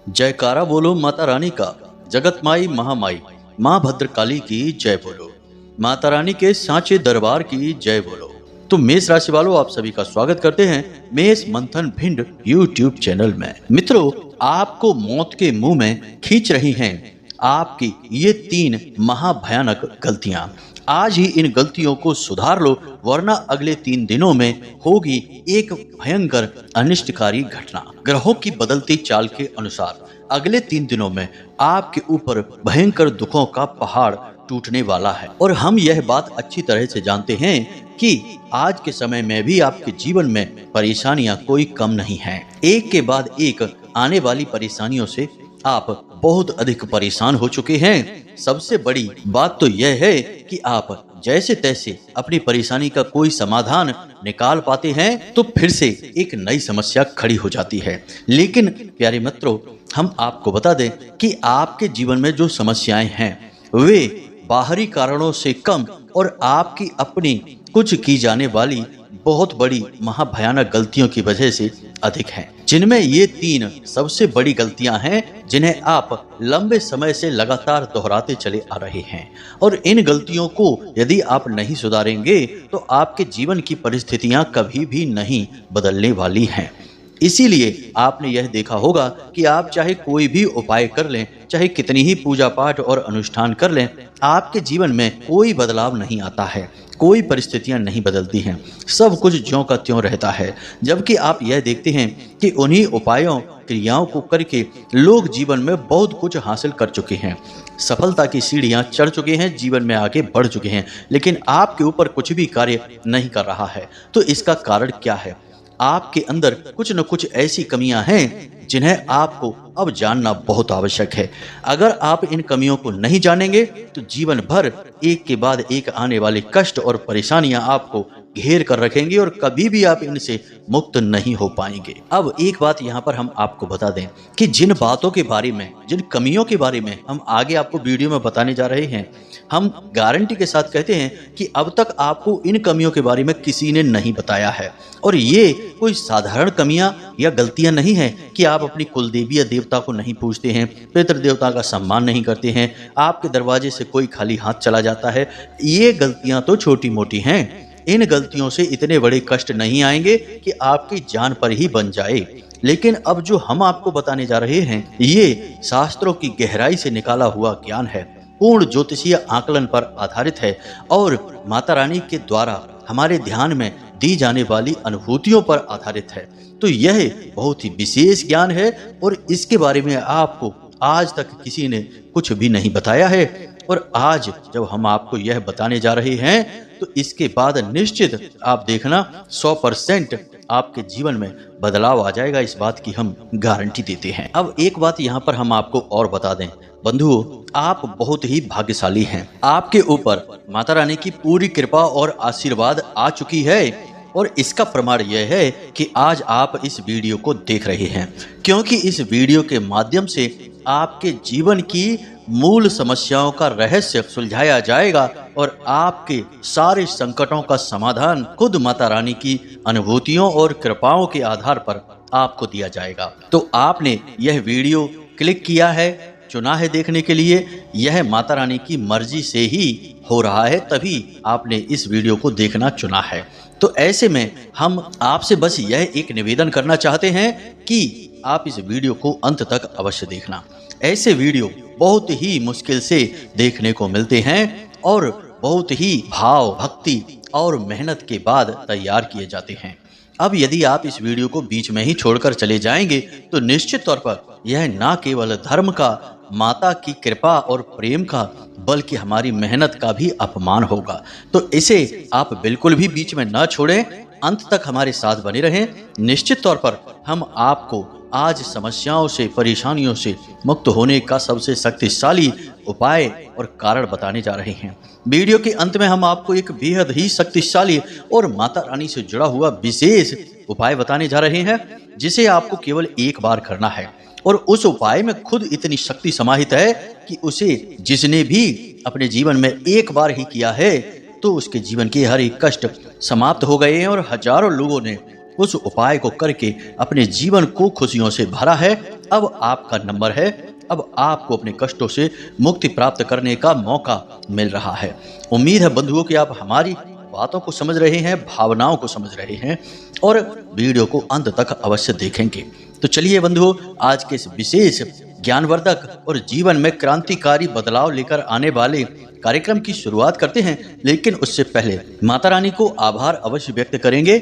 जयकारा बोलो माता रानी का। जगत माई महामाई माँ भद्रकाली की जय बोलो। माता रानी के सांचे दरबार की जय बोलो। तो मेष राशि वालों, आप सभी का स्वागत करते हैं मेष मंथन भिंड यूट्यूब चैनल में। मित्रों, आपको मौत के मुंह में खींच रही हैं आपकी ये 3 महाभयानक गलतियां। आज ही इन गलतियों को सुधार लो, वरना अगले 3 दिनों में होगी एक भयंकर अनिष्टकारी घटना। ग्रहों की बदलती चाल के अनुसार अगले 3 दिनों में आपके ऊपर भयंकर दुखों का पहाड़ टूटने वाला है। और हम यह बात अच्छी तरह से जानते हैं कि आज के समय में भी आपके जीवन में परेशानियां कोई कम नहीं हैं। एक के बाद एक आने वाली परेशानियों से आप बहुत अधिक परेशान हो चुके हैं। सबसे बड़ी बात तो यह है कि आप जैसे तैसे अपनी परेशानी का कोई समाधान निकाल पाते हैं तो फिर से एक नई समस्या खड़ी हो जाती है। लेकिन प्यारे मित्रों, हम आपको बता दें कि आपके जीवन में जो समस्याएं हैं वे बाहरी कारणों से कम और आपकी अपनी कुछ की जाने वाली बहुत बड़ी महाभयानक गलतियों की वजह से अधिक हैं, जिनमें ये 3 सबसे बड़ी गलतियां हैं जिन्हें आप लंबे समय से लगातार दोहराते चले आ रहे हैं। और इन गलतियों को यदि आप नहीं सुधारेंगे तो आपके जीवन की परिस्थितियां कभी भी नहीं बदलने वाली हैं। इसीलिए आपने यह देखा होगा कि आप चाहे कोई भी उपाय कर लें, चाहे कितनी ही पूजा पाठ और अनुष्ठान कर लें, आपके जीवन में कोई बदलाव नहीं आता है, कोई परिस्थितियां नहीं बदलती हैं, सब कुछ ज्यों का त्यों रहता है। जबकि आप यह देखते हैं कि उन्हीं उपायों क्रियाओं को करके लोग जीवन में बहुत कुछ हासिल कर चुके हैं, सफलता की सीढ़ियां चढ़ चुके हैं, जीवन में आगे बढ़ चुके हैं, लेकिन आपके ऊपर कुछ भी कार्य नहीं कर रहा है। तो इसका कारण क्या है? आपके अंदर कुछ न कुछ ऐसी कमियां हैं जिन्हें आपको अब जानना बहुत आवश्यक है। अगर आप इन कमियों को नहीं जानेंगे तो जीवन भर एक के बाद एक आने वाले कष्ट और परेशानियां आपको घेर कर रखेंगी और कभी भी आप इनसे मुक्त नहीं हो पाएंगे। अब एक बात यहाँ पर हम आपको बता दें कि जिन बातों के बारे में, जिन कमियों के बारे में हम आगे आपको वीडियो में बताने जा रहे हैं, हम गारंटी के साथ कहते हैं कि अब तक आपको इन कमियों के बारे में किसी ने नहीं बताया है। और ये कोई साधारण कमियां या गलतियां नहीं है कि आप अपनी कुलदेवी या देवता को नहीं पूजते हैं, पितृ देवता का सम्मान नहीं करते हैं, आपके दरवाजे से कोई खाली हाथ चला जाता है। ये गलतियां तो छोटी मोटी हैं। इन गलतियों से इतने बड़े कष्ट नहीं आएंगे कि आपकी जान पर ही बन जाए। लेकिन अब जो हम आपको बताने जा रहे हैं ये शास्त्रों की गहराई से निकाला हुआ ज्ञान है, पूर्ण ज्योतिषीय आकलन पर आधारित है और माता रानी के द्वारा हमारे ध्यान में दी जाने वाली अनुभूतियों पर आधारित है। तो यह बहुत ही विशेष ज्ञान है और इसके बारे में आपको आज तक किसी ने कुछ भी नहीं बताया है। और आज जब हम आपको यह बताने जा रहे हैं तो इसके बाद निश्चित आप देखना 100% आपके जीवन में बदलाव आ जाएगा। इस बात की हम गारंटी देते हैं। अब एक बात यहाँ पर हम आपको और बता दें, बंधुओं, आप बहुत ही भाग्यशाली हैं। आपके ऊपर माता रानी की पूरी कृपा और आशीर्वाद आ चुकी है और इसका प्रमाण यह है कि आज आप इस वीडियो को देख रहे हैं, क्योंकि इस वीडियो के माध्यम से आपके जीवन की मूल समस्याओं का रहस्य सुलझाया जाएगा और आपके सारे संकटों का समाधान खुद माता रानी की अनुभूतियों और कृपाओं के आधार पर आपको दिया जाएगा। तो आपने यह वीडियो क्लिक किया है, चुना है देखने के लिए, यह माता रानी की मर्जी से ही हो रहा है, तभी आपने इस वीडियो को देखना चुना है। तो ऐसे में हम आपसे बस यह एक निवेदन करना चाहते हैं कि आप इस वीडियो को अंत तक अवश्य देखना। ऐसे वीडियो बहुत ही मुश्किल से देखने को मिलते हैं और बहुत ही भाव, भक्ति और मेहनत के बाद तैयार किए जाते हैं। अब यदि आप इस वीडियो को बीच में ही छोड़कर चले जाएंगे तो निश्चित तौर पर यह ना केवल धर्म का, माता की कृपा और प्रेम का, बल्कि हमारी मेहनत का भी अपमान होगा। तो इसे आप बिल्कुल भी बीच में ना छोड़ें, अंत तक हमारे साथ बने रहें। निश्चित तौर पर हम आपको आज समस्याओं से, परेशानियों से मुक्त होने का सबसे शक्तिशाली उपाय और कारण बताने जा रहे हैं। वीडियो के अंत में हम आपको एक बेहद ही शक्तिशाली और माता रानी से जुड़ा हुआ विशेष उपाय बताने जा रहे हैं, जिसे आपको केवल एक बार करना है। और उस उपाय में खुद इतनी शक्ति समाहित है कि उसे जिसने भी अपने जीवन में एक बार ही किया है तो उसके जीवन के हर एक कष्ट समाप्त हो गए हैं और हजारों लोगों ने उस उपाय को करके अपने जीवन को खुशियों से भरा है। अब आपका नंबर है। अब आपको अपने कष्टों से मुक्ति प्राप्त करने का मौका मिल रहा है। उम्मीद है बंधुओं कि आप हमारी बातों को समझ रहे हैं, भावनाओं को समझ रहे हैं और वीडियो को अंत तक अवश्य देखेंगे। तो चलिए बंधुओं, आज के इस विशेष ज्ञानवर्धक और जीवन में क्रांतिकारी बदलाव लेकर आने वाले कार्यक्रम की शुरुआत करते हैं। लेकिन उससे पहले माता रानी को आभार अवश्य व्यक्त करेंगे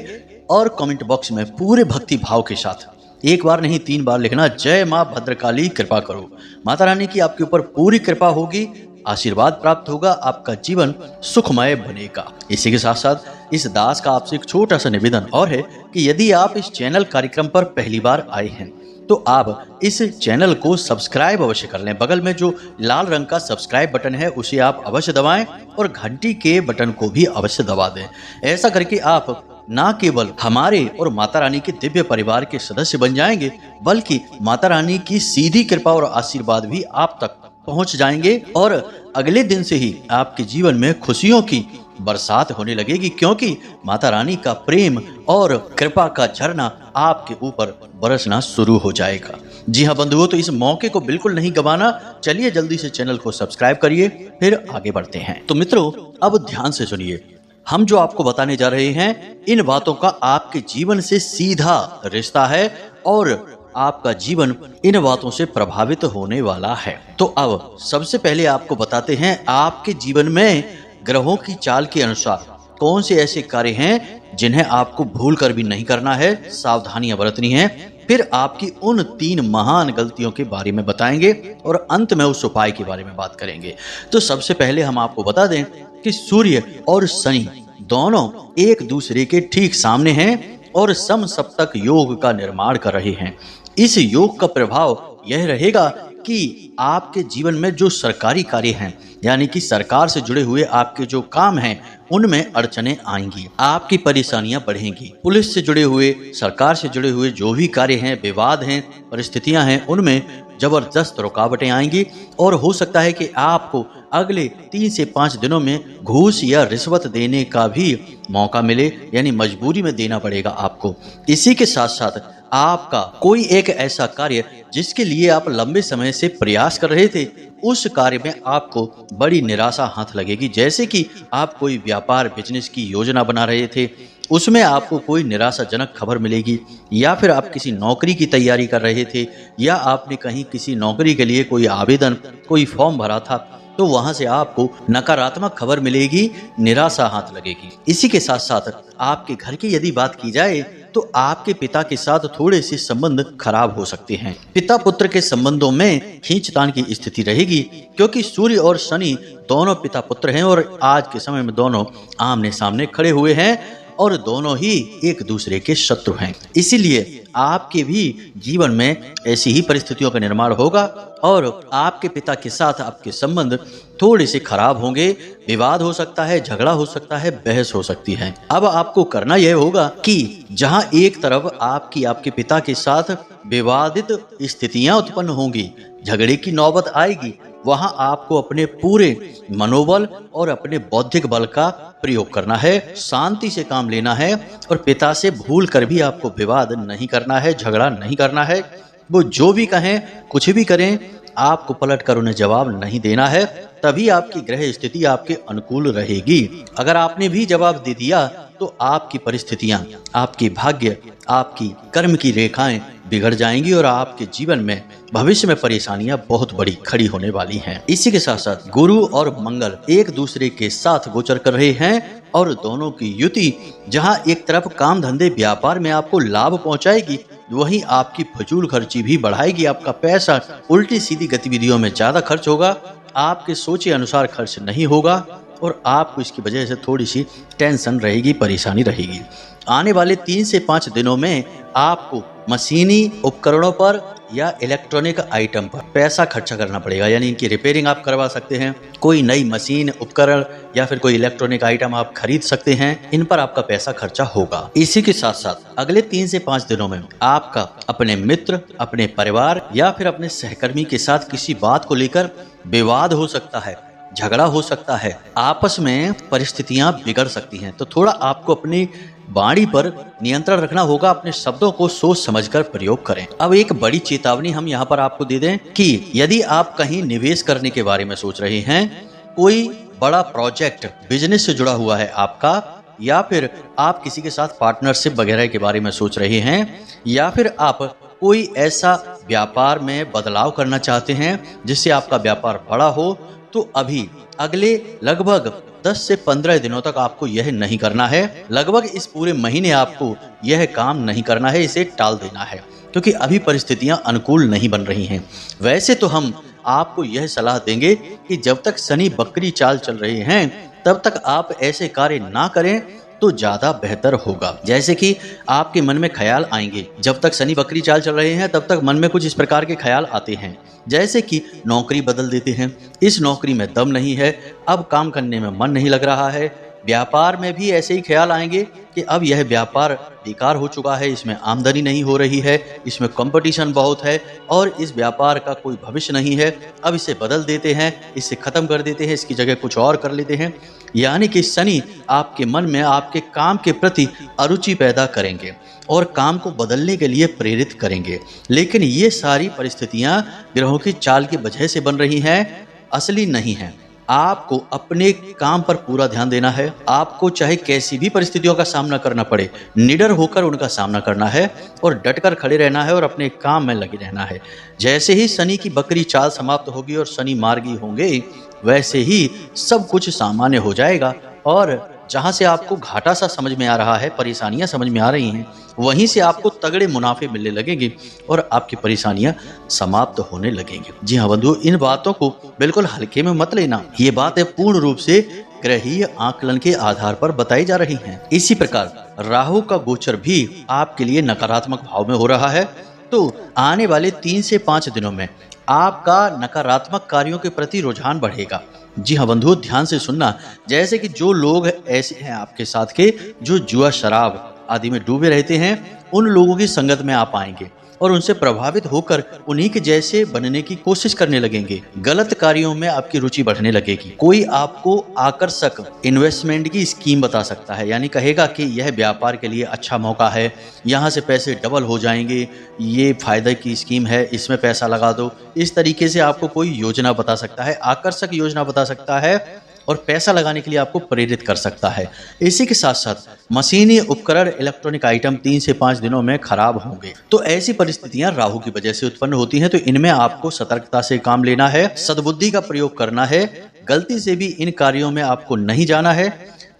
और कमेंट बॉक्स में पूरे भक्ति भाव के साथ एक बार नहीं 3 बार लिखना, जय माँ भद्रकाली कृपा करो। माता रानी की आपके ऊपर पूरी कृपा होगी, आशीर्वाद प्राप्त होगा, आपका जीवन सुखमय बनेगा। इसी के साथ साथ इस दास का आपसे एक छोटा सा निवेदन और है कि यदि आप इस चैनल कार्यक्रम पर पहली बार आए हैं तो आप इस चैनल को सब्सक्राइब अवश्य कर लें। बगल में जो लाल रंग का सब्सक्राइब बटन है उसे आप अवश्य दबाएं और घंटी के बटन को भी अवश्य दबा दें। ऐसा करके आप ना केवल हमारे और माता रानी के दिव्य परिवार के सदस्य बन जाएंगे, बल्कि माता रानी की सीधी कृपा और आशीर्वाद भी आप तक पहुंच जाएंगे और अगले दिन से ही आपके जीवन में खुशियों की बरसात होने लगेगी, क्योंकि माता रानी का प्रेम और कृपा का झरना आपके ऊपर बरसना शुरू हो जाएगा। जी हाँ बंधुओं, तो इस मौके को बिल्कुल नहीं गंवाना। चलिए जल्दी से चैनल को सब्सक्राइब करिए, फिर आगे बढ़ते हैं। तो मित्रों, अब ध्यान से सुनिए। हम जो आपको बताने जा रहे हैं, इन बातों का आपके जीवन से सीधा रिश्ता है और आपका जीवन इन बातों से प्रभावित होने वाला है। तो अब सबसे पहले आपको बताते हैं, आपके जीवन में ग्रहों की चाल के अनुसार कौन से ऐसे कार्य हैं जिन्हें आपको भूल कर भी नहीं करना है, सावधानियां बरतनी है। फिर आपकी उन 3 महान गलतियों के बारे में बताएंगे और अंत में उस उपाय के बारे में बात करेंगे। तो सबसे पहले हम आपको बता दें कि सूर्य और शनि दोनों एक दूसरे के ठीक सामने हैं और समसप्तक योग का निर्माण कर रहे हैं। इस योग का प्रभाव यह रहेगा कि आपके जीवन में जो सरकारी कार्य हैं, यानी कि सरकार से जुड़े हुए आपके जो काम हैं, उनमें अड़चनें आएंगी, आपकी परेशानियां बढ़ेंगी। पुलिस से जुड़े हुए, सरकार से जुड़े हुए जो भी कार्य हैं, विवाद हैं, परिस्थितियां हैं, उनमें जबरदस्त रुकावटें आएंगी और हो सकता है कि आपको अगले 3 से 5 दिनों में घूस या रिश्वत देने का भी मौका मिले, यानी मजबूरी में देना पड़ेगा आपको। इसी के साथ साथ आपका कोई एक ऐसा कार्य जिसके लिए आप लंबे समय से प्रयास कर रहे थे, उस कार्य में आपको बड़ी निराशा हाथ लगेगी। जैसे कि आप कोई व्यापार बिजनेस की योजना बना रहे थे, उसमें आपको कोई निराशाजनक खबर मिलेगी, या फिर आप किसी नौकरी की तैयारी कर रहे थे, या आपने कहीं किसी नौकरी के लिए कोई आवेदन, कोई फॉर्म भरा था, तो वहां से आपको नकारात्मक खबर मिलेगी, निराशा हाथ लगेगी। इसी के साथ साथ आपके घर की यदि बात की जाए तो आपके पिता के साथ थोड़े से संबंध खराब हो सकते हैं। पिता पुत्र के संबंधों में खींचतान की स्थिति रहेगी, क्योंकि सूर्य और शनि दोनों पिता पुत्र हैं और आज के समय में दोनों आमने सामने खड़े हुए हैं और दोनों ही एक दूसरे के शत्रु हैं। इसीलिए आपके भी जीवन में ऐसी ही परिस्थितियों का निर्माण होगा और आपके पिता के साथ आपके संबंध थोड़े से खराब होंगे, विवाद हो सकता है, झगड़ा हो सकता है, बहस हो सकती है। अब आपको करना यह होगा कि जहां एक तरफ आपके पिता के साथ विवादित स्थितियां उत्पन्न होंगी, झगड़े की नौबत आएगी, वहां आपको अपने पूरे मनोबल और अपने बौद्धिक बल का प्रयोग करना है, शांति से काम लेना है और पिता से भूल कर भी आपको विवाद नहीं करना है, झगड़ा नहीं करना है। वो जो भी कहें, कुछ भी करें, आपको पलट कर उन्हें जवाब नहीं देना है, तभी आपकी ग्रह स्थिति आपके अनुकूल रहेगी। अगर आपने भी जवाब दे दिया तो आपकी परिस्थितियां, आपकी भाग्य, आपकी कर्म की रेखाएं बिगड़ जाएंगी और आपके जीवन में भविष्य में परेशानियां बहुत बड़ी खड़ी होने वाली हैं। इसी के साथ साथ गुरु और मंगल एक दूसरे के साथ गोचर कर रहे हैं और दोनों की युति जहां एक तरफ काम धंधे व्यापार में आपको लाभ पहुंचाएगी, वहीं आपकी फजूल खर्ची भी बढ़ाएगी। आपका पैसा उल्टी सीधी गतिविधियों में ज्यादा खर्च होगा, आपके सोचे अनुसार खर्च नहीं होगा और आपको इसकी वजह से थोड़ी सी टेंशन रहेगी, परेशानी रहेगी। आने वाले 3 से 5 दिनों में आपको मशीनी उपकरणों पर या इलेक्ट्रॉनिक आइटम पर पैसा खर्चा करना पड़ेगा, यानी इनकी रिपेयरिंग आप करवा सकते हैं, कोई नई मशीन, उपकरण या फिर कोई इलेक्ट्रॉनिक आइटम आप खरीद सकते हैं, इन पर आपका पैसा खर्चा होगा। इसी के साथ साथ अगले 3 से 5 दिनों में आपका अपने मित्र, अपने परिवार या फिर अपने सहकर्मी के साथ किसी बात को लेकर विवाद हो सकता है, झगड़ा हो सकता है, आपस में परिस्थितियां बिगड़ सकती हैं। तो थोड़ा आपको अपनी वाणी पर नियंत्रण रखना होगा, अपने शब्दों को सोच समझकर प्रयोग करें। अब एक बड़ी चेतावनी हम यहाँ पर आपको दे दें कि यदि आप कहीं निवेश करने के बारे में सोच रहे हैं, कोई बड़ा प्रोजेक्ट बिजनेस से जुड़ा हुआ है आपका, या फिर आप किसी के साथ पार्टनरशिप वगैरह के बारे में सोच रहे हैं, या फिर आप कोई ऐसा व्यापार में बदलाव करना चाहते हैं जिससे आपका व्यापार बड़ा हो, तो अभी अगले लगभग 10 से 15 दिनों तक आपको यह नहीं करना है। लगभग इस पूरे महीने आपको यह काम नहीं करना है, इसे टाल देना है, क्योंकि अभी परिस्थितियां अनुकूल नहीं बन रही हैं। वैसे तो हम आपको यह सलाह देंगे कि जब तक शनि बकरी चाल चल रहे हैं तब तक आप ऐसे कार्य ना करें तो ज्यादा बेहतर होगा। जैसे कि आपके मन में ख्याल आएंगे, जब तक शनि बकरी चाल चल रहे हैं तब तक मन में कुछ इस प्रकार के ख्याल आते हैं, जैसे कि नौकरी बदल देते हैं, इस नौकरी में दम नहीं है, अब काम करने में मन नहीं लग रहा है। व्यापार में भी ऐसे ही ख्याल आएंगे कि अब यह व्यापार बेकार हो चुका है, इसमें आमदनी नहीं हो रही है, इसमें कंपटीशन बहुत है और इस व्यापार का कोई भविष्य नहीं है, अब इसे बदल देते हैं, इसे खत्म कर देते हैं, इसकी जगह कुछ और कर लेते हैं। यानी कि शनि आपके मन में आपके काम के प्रति अरुचि पैदा करेंगे और काम को बदलने के लिए प्रेरित करेंगे। लेकिन ये सारी परिस्थितियां ग्रहों की चाल की वजह से बन रही हैं, असली नहीं हैं। आपको अपने काम पर पूरा ध्यान देना है। आपको चाहे कैसी भी परिस्थितियों का सामना करना पड़े, निडर होकर उनका सामना करना है और डटकर खड़े रहना है और अपने काम में लगे रहना है। जैसे ही शनि की बकरी चाल समाप्त होगी और शनि मार्गी होंगे, वैसे ही सब कुछ सामान्य हो जाएगा और जहां से आपको घाटा सा समझ में आ रहा है, परेशानियां समझ में आ रही हैं, वहीं से आपको तगड़े मुनाफे मिलने लगेंगे और आपकी परेशानियां समाप्त होने लगेंगी। जी हाँ बंधु, इन बातों को बिल्कुल हल्के में मत लेना। ये बातें पूर्ण रूप से ग्रहीय आकलन के आधार पर बताई जा रही हैं। इसी प्रकार राहु का गोचर भी आपके लिए नकारात्मक भाव में हो रहा है, तो आने वाले 3 से 5 दिनों में आपका नकारात्मक कार्यों के प्रति रुझान बढ़ेगा। जी हाँ बंधु, ध्यान से सुनना। जैसे कि जो लोग ऐसे हैं आपके साथ के जो जुआ शराब आदि में डूबे रहते हैं, उन लोगों की संगत में आप आएंगे और उनसे प्रभावित होकर उन्हीं के जैसे बनने की कोशिश करने लगेंगे। गलत कार्यों में आपकी रुचि बढ़ने लगेगी। कोई आपको आकर्षक इन्वेस्टमेंट की स्कीम बता सकता है, यानी कहेगा कि यह व्यापार के लिए अच्छा मौका है, यहाँ से पैसे डबल हो जाएंगे, ये फायदे की स्कीम है, इसमें पैसा लगा दो। इस तरीके से आपको कोई योजना बता सकता है, आकर्षक योजना बता सकता है और पैसा लगाने के लिए आपको प्रेरित कर सकता है। इसी के साथ साथ मशीनी उपकरण, इलेक्ट्रॉनिक आइटम 3 से 5 दिनों में खराब होंगे। तो ऐसी परिस्थितियां राहु की वजह से उत्पन्न होती हैं, तो इनमें आपको सतर्कता से काम लेना है, सद्बुद्धि का प्रयोग करना है। गलती से भी इन कार्यों में आपको नहीं जाना है।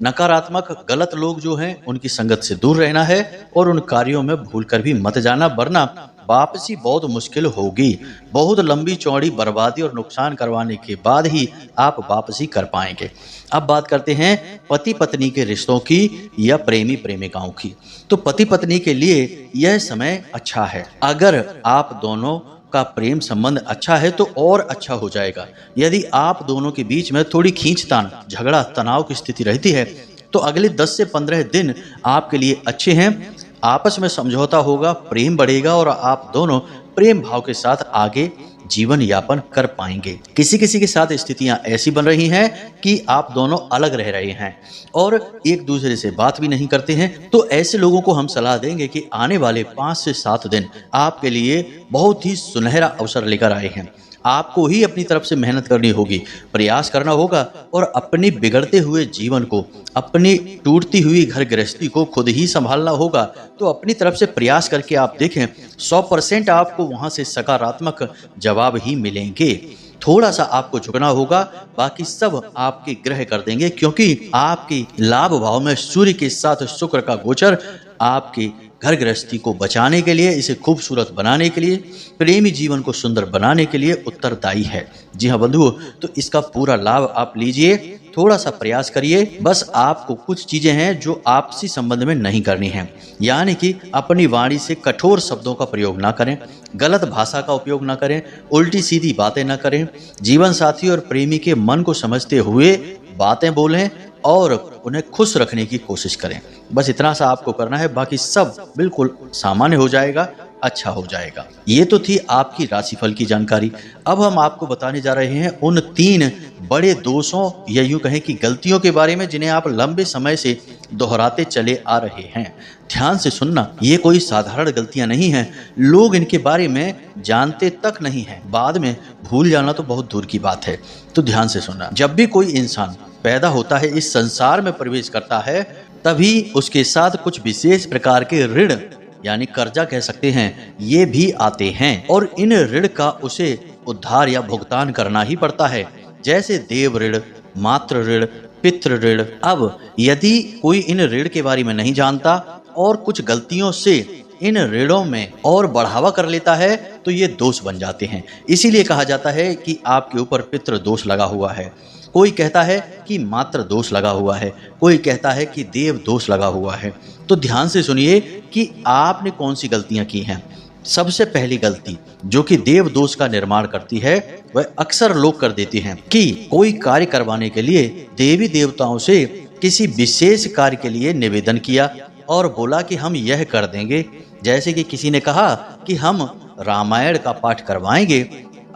नकारात्मक गलत लोग जो हैं उनकी संगत से दूर रहना है और उन कार्यों में भूलकर भी मत जाना, वरना वापसी बहुत मुश्किल होगी। बहुत लंबी चौड़ी बर्बादी और नुकसान करवाने के बाद ही आप वापसी कर पाएंगे। अब बात करते हैं पति पत्नी के रिश्तों की या प्रेमी प्रेमिकाओं की। तो पति पत्नी के लिए यह समय अच्छा है। अगर आप दोनों का प्रेम संबंध अच्छा है तो और अच्छा हो जाएगा। यदि आप दोनों के बीच में थोड़ी खींचतान, झगड़ा, तनाव की स्थिति रहती है, तो अगले 10 से 15 दिन आपके लिए अच्छे हैं। आपस में समझौता होगा, प्रेम बढ़ेगा और आप दोनों प्रेम भाव के साथ आगे जीवन यापन कर पाएंगे। किसी किसी के साथ स्थितियां ऐसी बन रही हैं कि आप दोनों अलग रह रहे हैं और एक दूसरे से बात भी नहीं करते हैं, तो ऐसे लोगों को हम सलाह देंगे कि आने वाले 5 से 7 दिन आपके लिए बहुत ही सुनहरा अवसर लेकर आए हैं। आपको ही अपनी तरफ से मेहनत करनी होगी, प्रयास करना होगा और अपने बिगड़ते हुए जीवन को, अपनी टूटती हुई घर गृहस्थी को खुद ही संभालना होगा। तो अपनी तरफ से प्रयास करके आप देखें, 100% आपको वहां से सकारात्मक जवाब ही मिलेंगे। थोड़ा सा आपको झुकना होगा, बाकी सब आपके ग्रह कर देंगे, क्योंकि आपकी लाभ भाव में सूर्य के साथ शुक्र का गोचर आपके घर गृहस्थी को बचाने के लिए, इसे खूबसूरत बनाने के लिए, प्रेमी जीवन को सुंदर बनाने के लिए उत्तरदायी है। जी हाँ बंधुओं, तो इसका पूरा लाभ आप लीजिए, थोड़ा सा प्रयास करिए। बस आपको कुछ चीजें हैं जो आपसी संबंध में नहीं करनी हैं, यानी कि अपनी वाणी से कठोर शब्दों का प्रयोग ना करें, गलत भाषा का उपयोग ना करें, उल्टी सीधी बातें ना करें, जीवन साथी और प्रेमी के मन को समझते हुए बातें बोलें और उन्हें खुश रखने की कोशिश करें। बस इतना सा आपको करना है, बाकी सब बिल्कुल सामान्य हो जाएगा। अच्छा हो जाएगा। ये तो थी आपकी राशिफल की जानकारी। अब हम आपको बताने जा रहे हैं उन 3 बड़े दोषों या यूं कहें कि गलतियों के बारे में जिन्हें आप लंबे समय से दोहराते चले आ रहे हैं। ध्यान से सुनना, ये कोई साधारण गलतियां नहीं हैं। लोग इनके बारे में जानते तक नहीं हैं, बाद में भूल जाना तो बहुत दूर की बात है। तो ध्यान से सुनना, जब भी कोई इंसान पैदा होता है, इस संसार में प्रवेश करता है, तभी उसके साथ कुछ विशेष प्रकार के ऋण यानी कर्जा कह सकते हैं, ये भी आते हैं और इन ऋण का उसे उद्धार या भुगतान करना ही पड़ता है। जैसे देव ऋण, मातृ ऋण, पितृ ऋण। अब यदि कोई इन ऋण के बारे में नहीं जानता और कुछ गलतियों से इन ऋणों में और बढ़ावा कर लेता है तो ये दोष बन जाते हैं। इसीलिए कहा जाता है कि आपके ऊपर पितृ दोष लगा हुआ है। कोई कहता है कि मातृ दोष लगा हुआ है, कोई कहता है कि देव दोष लगा हुआ है। तो ध्यान से सुनिए कि आपने कौन सी गलतियां की हैं। सबसे पहली गलती जो कि देव दोष का निर्माण करती है, वह अक्सर लोग कर देते हैं कि कोई कार्य करवाने के लिए देवी देवताओं से किसी विशेष कार्य के लिए निवेदन किया और बोला कि हम यह कर देंगे। जैसे कि किसी ने कहा कि हम रामायण का पाठ करवाएंगे,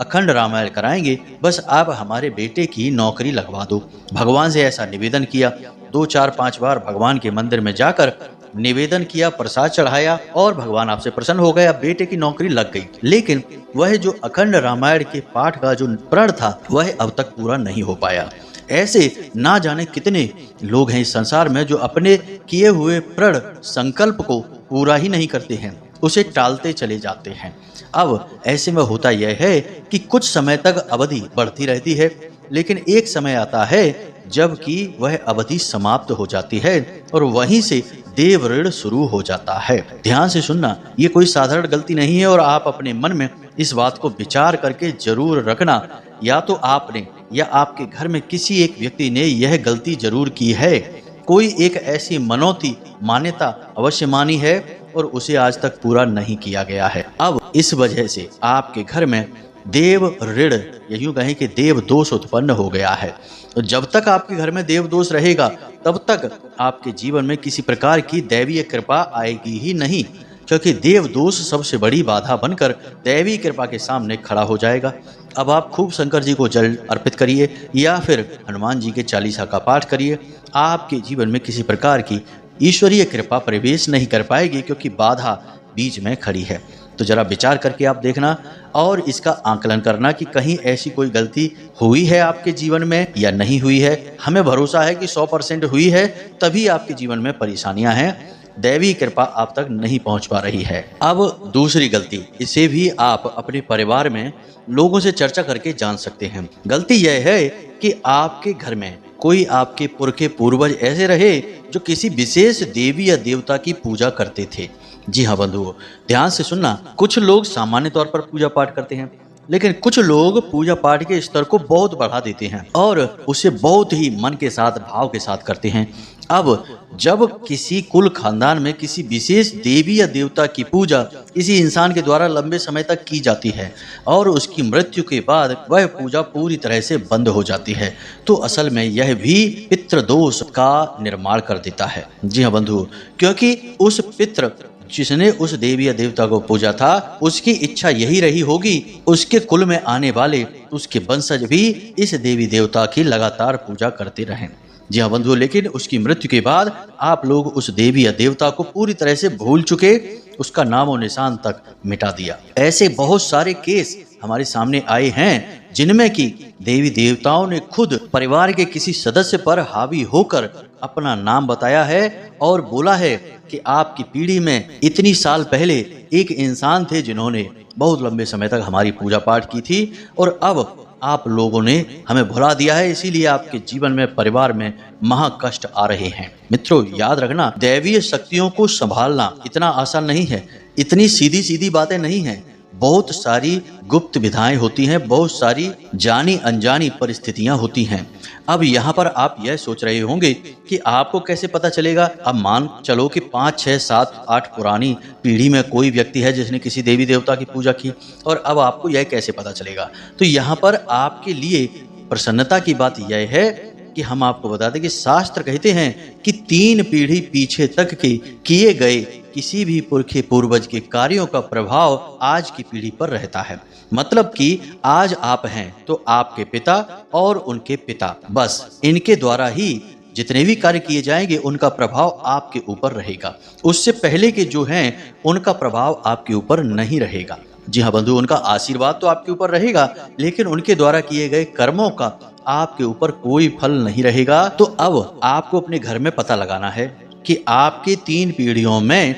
अखंड रामायण कराएंगे, बस आप हमारे बेटे की नौकरी लगवा दो। भगवान से ऐसा निवेदन किया, 2, 4, 5 बार भगवान के मंदिर में जाकर निवेदन किया, प्रसाद चढ़ाया और भगवान आपसे प्रसन्न हो गया, बेटे की नौकरी लग गई। लेकिन वह जो अखंड रामायण के पाठ का जो प्रण था, वह अब तक पूरा नहीं हो पाया। ऐसे ना जाने कितने लोग हैं इस संसार में जो अपने किए हुए प्रण संकल्प को पूरा ही नहीं करते हैं, उसे टालते चले जाते हैं। अब ऐसे में होता यह है कि कुछ समय तक अवधि बढ़ती रहती है, लेकिन एक समय आता है जबकि वह अवधि समाप्त हो जाती है और वहीं से देव ऋण शुरू हो जाता है। ध्यान से सुनना, ये कोई साधारण गलती नहीं है और आप अपने मन में इस बात को विचार करके जरूर रखना, या तो आपने या आपके घर में किसी एक व्यक्ति ने यह गलती जरूर की है। कोई एक ऐसी मनौती मान्यता अवश्य मानी है और उसे आज तक पूरा नहीं किया गया है। अब इस वजह से आपके घर में देव ऋण या यूं कहें कि देव दोष उत्पन्न हो गया है। तो जब तक आपके घर में देव दोष रहेगा, तब तक आपके जीवन में किसी प्रकार की दैवीय कृपा आएगी ही नहीं, क्योंकि देव दोष सबसे बड़ी बाधा बनकर दैवी कृपा के सामने खड़ा हो जाएगा। अब आप खूब शंकर जी को जल अर्पित करिए या फिर हनुमान जी के चालीसा का पाठ करिए। आपके जीवन में किसी प्रकार की ईश्वरीय कृपा प्रवेश नहीं कर पाएगी, क्योंकि बाधा बीच में खड़ी है। तो जरा विचार करके आप देखना और इसका आकलन करना कि कहीं ऐसी कोई गलती हुई है आपके जीवन में या नहीं हुई है। हमें भरोसा है कि 100% हुई है, तभी आपके जीवन में परेशानियां हैं, दैवी कृपा आप तक नहीं पहुंच पा रही है। अब दूसरी गलती, इसे भी आप अपने परिवार में लोगों से चर्चा करके जान सकते हैं। गलती यह है कि आपके घर में कोई आपके पुरखे पूर्वज ऐसे रहे जो किसी विशेष देवी या देवता की पूजा करते थे। जी हाँ बंधुओं, ध्यान से सुनना, कुछ लोग सामान्य तौर पर पूजा पाठ करते हैं, लेकिन कुछ लोग पूजा पाठ के स्तर को बहुत बढ़ा देते हैं और उसे बहुत ही मन के साथ, भाव के साथ करते हैं। अब जब किसी कुल खानदान में किसी विशेष देवी या देवता की पूजा किसी इंसान के द्वारा लंबे समय तक की जाती है और उसकी मृत्यु के बाद वह पूजा पूरी तरह से बंद हो जाती है, तो असल में यह भी पितृदोष का निर्माण कर देता है। जी हाँ बंधु, क्योंकि उस पितृ जिसने उस देवी या देवता को पूजा था, उसकी इच्छा यही रही होगी उसके कुल में आने वाले उसके वंशज भी इस देवी देवता की लगातार पूजा करते रहें। जी हाँ बंधुओं, लेकिन उसकी मृत्यु के बाद आप लोग उस देवी या देवता को पूरी तरह से भूल चुके, उसका नामो निशान तक मिटा दिया। ऐसे बहुत सारे केस हमारे सामने आए हैं जिनमें कि देवी देवताओं ने खुद परिवार के किसी सदस्य पर हावी होकर अपना नाम बताया है और बोला है कि आपकी पीढ़ी में इतनी साल पहले एक इंसान थे जिन्होंने बहुत लंबे समय तक हमारी पूजा पाठ की थी और अब आप लोगों ने हमें भुला दिया है, इसीलिए आपके जीवन में, परिवार में महाकष्ट आ रहे हैं। मित्रों, याद रखना, दैवीय शक्तियों को संभालना इतना आसान नहीं है, इतनी सीधी सीधी बातें नहीं हैं। बहुत सारी गुप्त विधाएं होती हैं, बहुत सारी जानी अनजानी परिस्थितियां होती हैं। अब यहाँ पर आप यह सोच रहे होंगे कि आपको कैसे पता चलेगा। अब मान चलो कि 5, 6, 7, 8 पुरानी पीढ़ी में कोई व्यक्ति है जिसने किसी देवी देवता की पूजा की और अब आपको यह कैसे पता चलेगा। तो यहाँ पर आपके लिए प्रसन्नता की बात यह है कि हम आपको बता दें कि शास्त्र कहते हैं कि 3 पीढ़ी पीछे तक के किए गए किसी भी पुरखे पूर्वज के कार्यों का प्रभाव आज की पीढ़ी पर रहता है। मतलब कि आज आप हैं तो आपके पिता और उनके पिता, बस इनके द्वारा ही जितने भी कार्य किए जाएंगे उनका प्रभाव आपके ऊपर रहेगा। उससे पहले के जो हैं उनका प्रभाव आपके ऊपर नहीं रहेगा। जी हाँ बंधु, उनका आशीर्वाद तो आपके ऊपर रहेगा, लेकिन उनके द्वारा किए गए कर्मों का आपके ऊपर कोई फल नहीं रहेगा। तो अब आपको अपने घर में पता लगाना है कि आपके 3 पीढ़ियों में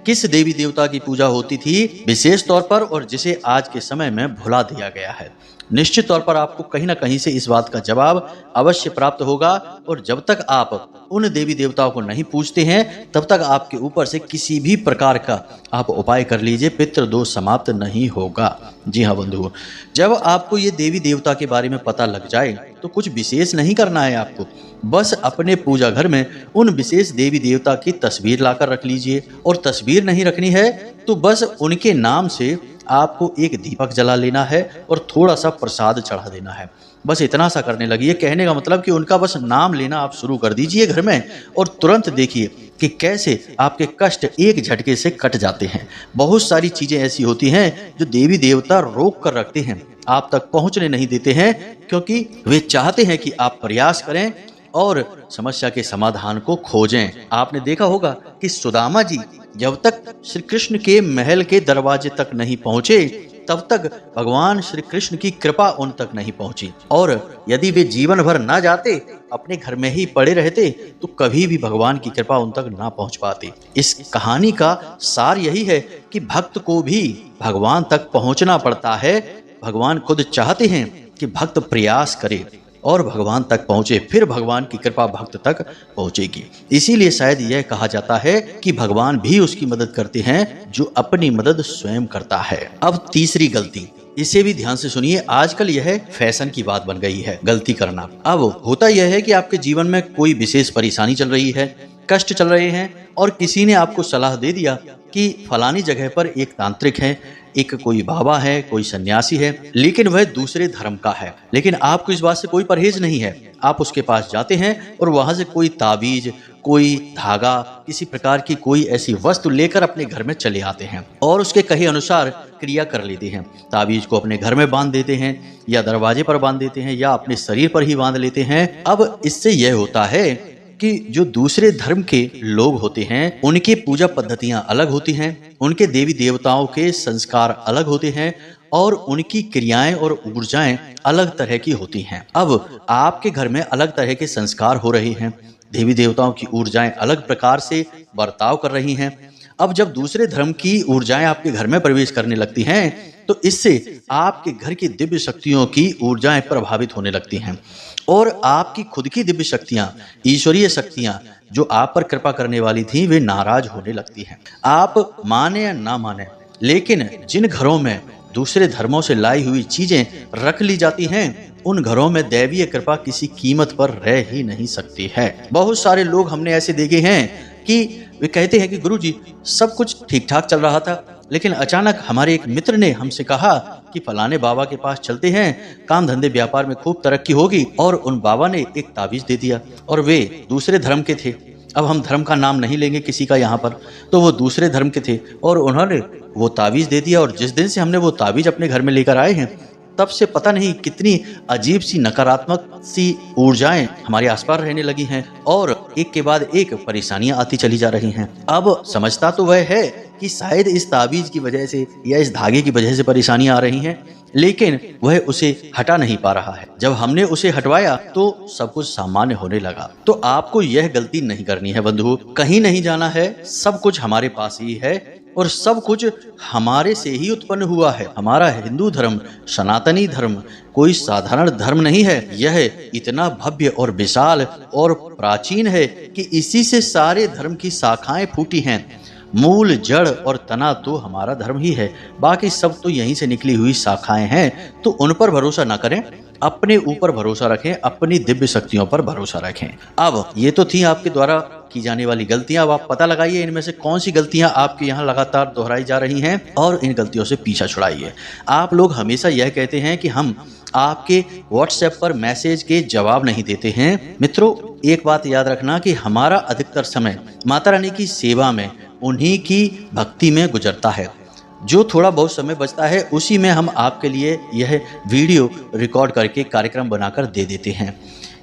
किस देवी देवता की पूजा होती थी विशेष तौर पर, और जिसे आज के समय में भुला दिया गया है। निश्चित तौर पर आपको कहीं ना कहीं से इस बात का जवाब अवश्य प्राप्त होगा, और जब तक आप उन देवी देवताओं को नहीं पूछते हैं तब तक आपके ऊपर से किसी भी प्रकार का आप उपाय कर लीजिए, पितृ दोष समाप्त नहीं होगा। जी हाँ बंधुओं, जब आपको ये देवी देवता के बारे में पता लग जाए तो कुछ विशेष नहीं करना है आपको, बस अपने पूजा घर में उन विशेष देवी देवता की तस्वीर लाकर रख लीजिए। और तस्वीर नहीं रखनी है तो बस उनके नाम से आपको एक दीपक जला लेना है और थोड़ा सा प्रसाद चढ़ा देना है। बस इतना सा करने लगिए। कहने का मतलब कि उनका बस नाम लेना आप शुरू कर दीजिए घर में, और तुरंत देखिए कि कैसे आपके कष्ट एक झटके से कट जाते हैं। बहुत सारी चीजें ऐसी होती हैं जो देवी देवता रोक कर रखते हैं, आप तक पहुंचने नहीं देते हैं, क्योंकि वे चाहते हैं कि आप प्रयास करें और समस्या के समाधान को खोजें। आपने देखा होगा कि सुदामा जी जब तक श्री कृष्ण के महल के दरवाजे तक नहीं पहुंचे तब तक भगवान श्री कृष्ण की कृपा उन तक नहीं पहुंची, और यदि वे जीवन भर ना जाते, अपने घर में ही पड़े रहते, तो कभी भी भगवान की कृपा उन तक ना पहुंच पाती। इस कहानी का सार यही है कि भक्त को भी भगवान तक पहुंचना पड़ता है। भगवान खुद चाहते हैं कि भक्त प्रयास करे और भगवान तक पहुंचे, फिर भगवान की कृपा भक्त तक पहुंचेगी। इसीलिए शायद यह कहा जाता है कि भगवान भी उसकी मदद करते हैं जो अपनी मदद स्वयं करता है। अब तीसरी गलती, इसे भी ध्यान से सुनिए। आजकल यह फैशन की बात बन गई है गलती करना। अब होता यह है कि आपके जीवन में कोई विशेष परेशानी चल रही है, कष्ट चल रहे हैं, और किसी ने आपको सलाह दे दिया कि फलानी जगह पर एक तांत्रिक है, एक कोई बाबा है, कोई सन्यासी है, लेकिन वह दूसरे धर्म का है। लेकिन आपको इस बात से कोई परहेज नहीं है। आप उसके पास जाते हैं और वहां से कोई ताबीज, कोई धागा, किसी प्रकार की कोई ऐसी वस्तु लेकर अपने घर में चले आते हैं और उसके कहे अनुसार क्रिया कर लेते हैं। ताबीज को अपने घर में बांध देते हैं, या दरवाजे पर बांध देते हैं, या अपने शरीर पर ही बांध लेते हैं। अब इससे यह होता है कि जो दूसरे धर्म के लोग होते हैं उनकी पूजा पद्धतियां अलग होती हैं, उनके देवी देवताओं के संस्कार अलग होते हैं, और उनकी क्रियाएं और ऊर्जाएं अलग तरह की होती हैं। अब आपके घर में अलग तरह के संस्कार हो रहे हैं, देवी देवताओं की ऊर्जाएं अलग प्रकार से बर्ताव कर रही हैं। अब जब दूसरे धर्म की ऊर्जाएं आपके घर में प्रवेश करने लगती हैं तो इससे आपके घर की दिव्य शक्तियों की ऊर्जाएं प्रभावित होने लगती हैं, और आपकी खुद की दिव्य शक्तियां, ईश्वरीय शक्तियां जो आप पर कृपा करने वाली थी, वे नाराज होने लगती हैं। आप माने या ना माने, लेकिन जिन घरों में दूसरे धर्मों से लाई हुई चीजें रख ली जाती हैं उन घरों में दैवीय कृपा किसी कीमत पर रह ही नहीं सकती है। बहुत सारे लोग हमने ऐसे देखे हैं कि वे कहते हैं कि गुरुजी सब कुछ ठीक ठाक चल रहा था, लेकिन अचानक हमारे एक मित्र ने हमसे कहा कि फलाने बाबा के पास चलते हैं, काम धंधे व्यापार में खूब तरक्की होगी, और उन बाबा ने एक ताबीज दे दिया, और वे दूसरे धर्म के थे। अब हम धर्म का नाम नहीं लेंगे किसी का यहाँ पर, तो वो दूसरे धर्म के थे और उन्होंने वो ताबीज दे दिया, और जिस दिन से हमने वो ताबीज अपने घर में लेकर आए हैं तब से पता नहीं कितनी अजीब सी नकारात्मक सी ऊर्जाएं हमारे आसपास रहने लगी हैं, और एक के बाद एक परेशानियां आती चली जा रही हैं। अब समझता तो वह है कि शायद इस ताबीज की वजह से या इस धागे की वजह से परेशानियां आ रही हैं, लेकिन वह उसे हटा नहीं पा रहा है। जब हमने उसे हटवाया तो सब कुछ सामान्य होने लगा। तो आपको यह गलती नहीं करनी है बंधु, कहीं नहीं जाना है, सब कुछ हमारे पास ही है और सब कुछ हमारे से ही उत्पन्न हुआ है। हमारा हिंदू धर्म, सनातनी धर्म कोई साधारण धर्म नहीं है। यह इतना भव्य और विशाल और प्राचीन है कि इसी से सारे धर्म की शाखाएं फूटी हैं। मूल, जड़ और तना तो हमारा धर्म ही है, बाकी सब तो यहीं से निकली हुई शाखाएं हैं। तो उन पर भरोसा ना करें, अपने ऊपर भरोसा रखें, अपनी दिव्य शक्तियों पर भरोसा रखें। अब ये तो थी आपके द्वारा की जाने वाली गलतियां। अब आप पता लगाइए इनमें से कौन सी गलतियां आपके यहाँ लगातार दोहराई जा रही हैं और इन गलतियों से पीछा छुड़ाइए। आप लोग हमेशा यह कहते हैं कि हम आपके व्हाट्सएप पर मैसेज के जवाब नहीं देते हैं। मित्रों, एक बात याद रखना कि हमारा अधिकतर समय माता रानी की सेवा में, उन्हीं की भक्ति में गुजरता है। जो थोड़ा बहुत समय बचता है उसी में हम आपके लिए यह वीडियो रिकॉर्ड करके कार्यक्रम बनाकर दे देते हैं।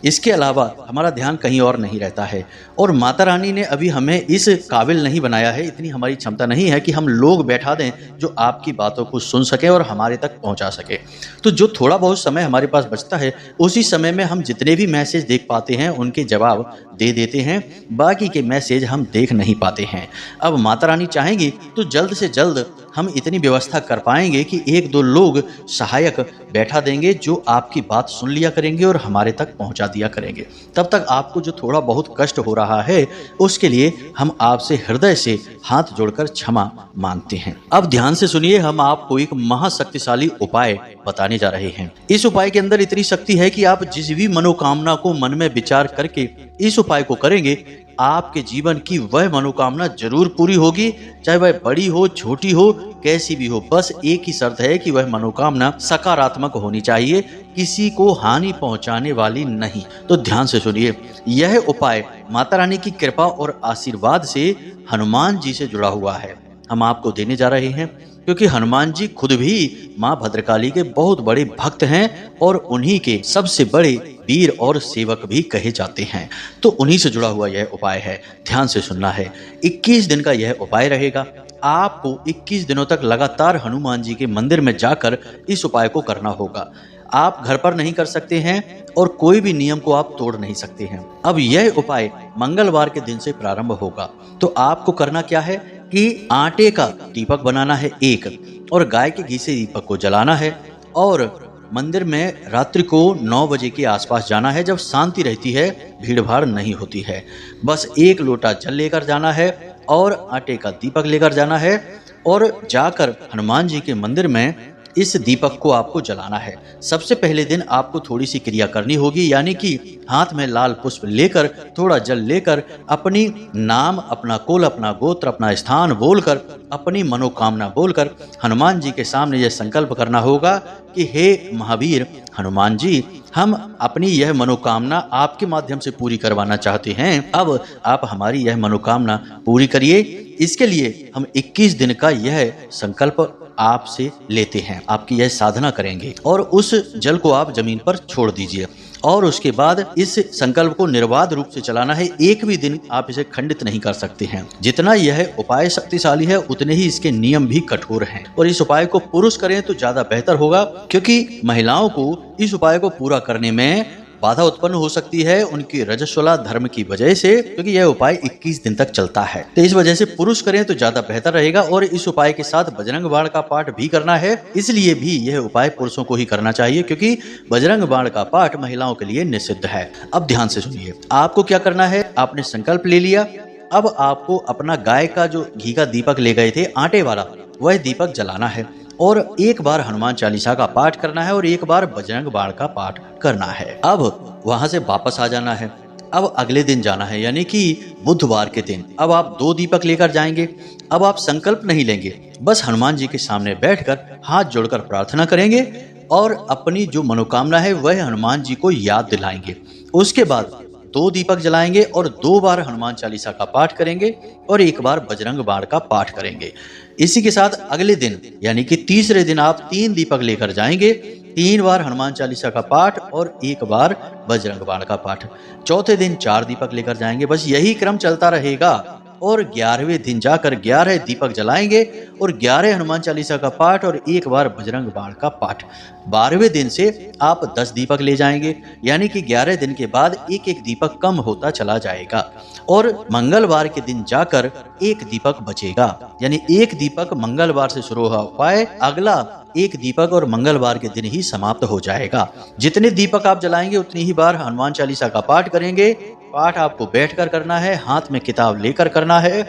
इसके अलावा हमारा ध्यान कहीं और नहीं रहता है और माता रानी ने अभी हमें इस काबिल नहीं बनाया है, इतनी हमारी क्षमता नहीं है कि हम लोग बैठा दें जो आपकी बातों को सुन सके और हमारे तक पहुंचा सके। तो जो थोड़ा बहुत समय हमारे पास बचता है उसी समय में हम जितने भी मैसेज देख पाते हैं उनके जवाब दे देते हैं, बाकी के मैसेज हम देख नहीं पाते हैं। अब माता रानी चाहेंगी तो जल्द से जल्द हम इतनी व्यवस्था कर पाएंगे कि एक दो लोग सहायक बैठा देंगे जो आपकी बात सुन लिया करेंगे और हमारे तक पहुंचा दिया करेंगे। तब तक आपको जो थोड़ा बहुत कष्ट हो रहा है उसके लिए हम आपसे हृदय से हाथ जोड़कर क्षमा मांगते हैं। अब ध्यान से सुनिए, हम आपको एक महाशक्तिशाली उपाय बताने जा रहे हैं। इस उपाय के अंदर इतनी शक्ति है कि आप जिस भी मनोकामना को मन में विचार करके इस उपाय को करेंगे, आपके जीवन की वह मनोकामना जरूर पूरी होगी, चाहे वह बड़ी हो, छोटी हो, कैसी भी हो। बस एक ही शर्त है कि वह मनोकामना सकारात्मक होनी चाहिए, किसी को हानि पहुंचाने वाली नहीं। तो ध्यान से सुनिए, यह उपाय माता रानी की कृपा और आशीर्वाद से हनुमान जी से जुड़ा हुआ है। हम आपको देने जा रहे हैं क्योंकि हनुमान जी खुद भी माँ भद्रकाली के बहुत बड़े भक्त हैं और उन्हीं के सबसे बड़े वीर और सेवक भी कहे जाते हैं। तो उन्हीं से जुड़ा हुआ यह उपाय है, ध्यान से सुनना है। 21 दिन का यह उपाय रहेगा। आपको 21 दिनों तक लगातार हनुमान जी के मंदिर में जाकर इस उपाय को करना होगा। आप घर पर नहीं कर सकते हैं और कोई भी नियम को आप तोड़ नहीं सकते हैं। अब यह उपाय मंगलवार के दिन से प्रारंभ होगा। तो आपको करना क्या है कि आटे का दीपक बनाना है एक, और गाय के घी से दीपक को जलाना है और मंदिर में रात्रि को 9 बजे के आसपास जाना है, जब शांति रहती है, भीड़ भाड़ नहीं होती है। बस एक लोटा जल लेकर जाना है और आटे का दीपक लेकर जाना है और जाकर हनुमान जी के मंदिर में इस दीपक को आपको जलाना है। सबसे पहले दिन आपको थोड़ी सी क्रिया करनी होगी, यानी कि हाथ में लाल पुष्प लेकर, थोड़ा जल लेकर, अपनी नाम, अपना कुल, अपना गोत्र, अपना स्थान बोलकर, अपनी मनोकामना बोलकर हनुमान जी के सामने यह संकल्प करना होगा कि हे महावीर हनुमान जी, हम अपनी यह मनोकामना आपके माध्यम से पूरी करवाना चाहते हैं। अब आप हमारी यह मनोकामना पूरी करिए। इसके लिए हम 21 दिन का यह संकल्प आपसे लेते हैं, आपकी यह साधना करेंगे और उस जल को आप जमीन पर छोड़ दीजिए और उसके बाद इस संकल्प को निर्बाध रूप से चलाना है। एक भी दिन आप इसे खंडित नहीं कर सकते हैं। जितना यह उपाय शक्तिशाली है उतने ही इसके नियम भी कठोर हैं और इस उपाय को पुरुष करें तो ज्यादा बेहतर होगा, क्योंकि महिलाओं को इस उपाय को पूरा करने में बाधा उत्पन्न हो सकती है उनकी रजस्वला धर्म की वजह से, क्योंकि यह उपाय 21 दिन तक चलता है। तो इस वजह से पुरुष करें तो ज्यादा बेहतर रहेगा और इस उपाय के साथ बजरंग बाण का पाठ भी करना है। इसलिए भी यह उपाय पुरुषों को ही करना चाहिए, क्योंकि बजरंग बाण का पाठ महिलाओं के लिए निषिद्ध है। अब ध्यान से सुनिए, आपको क्या करना है। आपने संकल्प ले लिया, अब आपको अपना गाय का जो घी का दीपक ले गए थे आटे वाला, वह दीपक जलाना है और एक बार हनुमान चालीसा का पाठ करना है और एक बार बजरंग बाण का पाठ करना है। अब वहां से वापस आ जाना है। अब अगले दिन जाना है, यानी कि बुधवार के दिन। अब आप 2 दीपक लेकर जाएंगे। अब आप संकल्प नहीं लेंगे, बस हनुमान जी के सामने बैठकर हाथ जोड़कर प्रार्थना करेंगे और अपनी जो मनोकामना है वह हनुमान जी को याद दिलाएंगे। उसके बाद 2 दीपक जलाएंगे और 2 बार हनुमान चालीसा का पाठ करेंगे और एक बार बजरंग बाण का पाठ करेंगे। इसी के साथ अगले दिन यानी कि तीसरे दिन आप 3 दीपक लेकर जाएंगे, 3 बार हनुमान चालीसा का पाठ और 1 बार बजरंग बाण का पाठ। चौथे दिन 4 दीपक लेकर जाएंगे। बस यही क्रम चलता रहेगा और 11वें दिन जाकर 11 दीपक जलाएंगे और 11 हनुमान चालीसा का पाठ और 1 बार बजरंग बाण का पाठ। 12वें दिन से आप 10 दीपक ले जाएंगे, यानी कि 11 दिन के बाद एक एक दीपक कम होता चला जाएगा और मंगलवार के दिन जाकर 1 दीपक बचेगा, यानी 1 दीपक मंगलवार से शुरू हो पाए, अगला 1 दीपक और मंगलवार के दिन ही समाप्त हो जाएगा। जितने दीपक आप जलाएंगे उतनी ही बार हनुमान चालीसा का पाठ करेंगे। पाठ आपको बैठकर करना है, हाथ में किताब लेकर करना है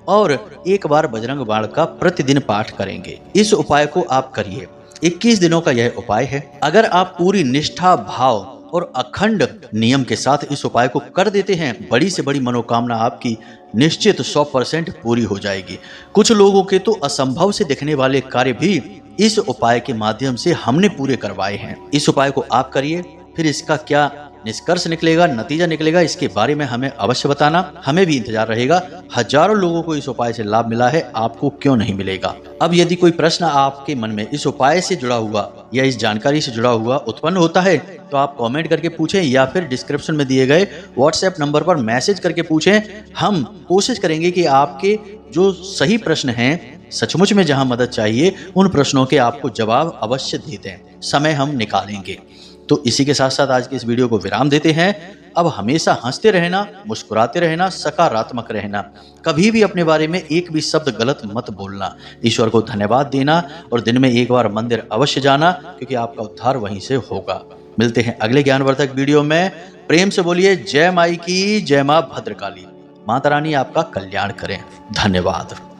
और 1 बार बजरंग बाण का प्रतिदिन पाठ करेंगे। इस उपाय को आप करिए। 21 दिनों का यह उपाय है। अगर आप पूरी निष्ठा भाव और अखंड नियम के साथ इस उपाय को कर देते हैं, बड़ी से बड़ी मनोकामना आपकी निश्चित 100% पूरी हो जाएगी। कुछ लोगों के तो असंभव से दिखने वाले कार्य भी इस उपाय के माध्यम से हमने पूरे करवाए हैं। इस उपाय को आप करिए, फिर इसका क्या निष्कर्ष निकलेगा, नतीजा निकलेगा, इसके बारे में हमें अवश्य बताना। हमें भी इंतजार रहेगा। हजारों लोगों को इस उपाय से लाभ मिला है, आपको क्यों नहीं मिलेगा। अब यदि कोई प्रश्न आपके मन में इस उपाय से जुड़ा हुआ या इस जानकारी से जुड़ा हुआ उत्पन्न होता है तो आप कमेंट करके पूछें या फिर डिस्क्रिप्शन में दिए गए व्हाट्सएप नंबर पर मैसेज करके पूछें। हम कोशिश करेंगे कि आपके जो सही प्रश्न हैं, सचमुच में जहां मदद चाहिए, उन प्रश्नों के आपको जवाब अवश्य दे दें। समय हम निकालेंगे। तो इसी के साथ साथ आज की इस वीडियो को विराम देते हैं। अब हमेशा हंसते रहना, मुस्कुराते रहना, सकारात्मक रहना, कभी भी अपने बारे में एक भी शब्द गलत मत बोलना, ईश्वर को धन्यवाद देना और दिन में एक बार मंदिर अवश्य जाना, क्योंकि आपका उद्धार वहीं से होगा। मिलते हैं अगले ज्ञानवर्धक वीडियो में। प्रेम से बोलिए जय माई की, जय मां भद्रकाली। माता रानी आपका कल्याण करें। धन्यवाद।